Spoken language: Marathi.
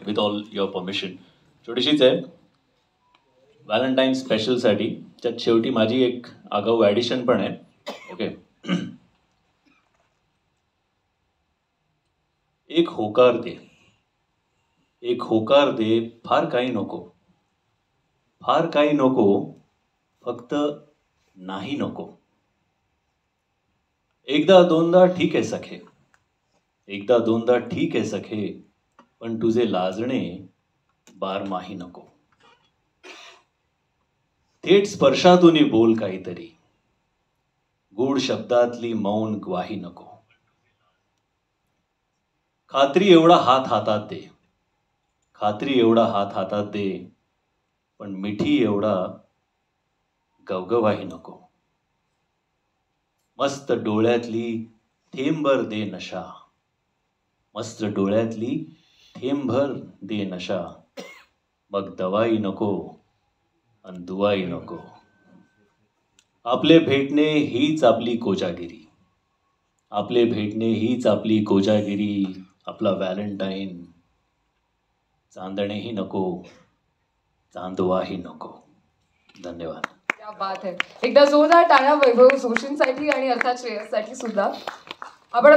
With all your permission. छोटीशीच आहे व्हॅलेंटाईन स्पेशलसाठी, त्यात शेवटी माझी एक आगाऊ ॲडिशन पण आहे. ओके. एक होकार दे, एक होकार दे, फार काही नको, फार काही नको, फक्त नाही नको. एकदा दोनदा ठीक आहे सखे, एकदा दोनदा ठीक आहे सखे, पण तुझे लाजणे बारमाही नको. थेट स्पर्शातून बोल काहीतरी, गूढ शब्दातली मौन ग्वाही नको. खात्री एवढा हात हातात दे, खात्री एवढा हात हातात दे, पण मिठी एवढा गवगवाही नको. मस्त डोळ्यातली थेंबभर दे नशा, मस्त डोळ्यातली थेंबभर दे नशा, मग दवाई नको अन दुवाई नको. आपले भेटणे हीच आपली कोजागिरी, आपले भेटणे हीच आपली कोजागिरी, आपला व्हॅलेंटाईन. चांदणेही नको, चांदवाही नको. धन्यवाद. क्या बात है. एकदा जोरदार टाळ्या वैभव जोशींसाठी आणि अर्थात श्रेयससाठी सुद्धा. आपण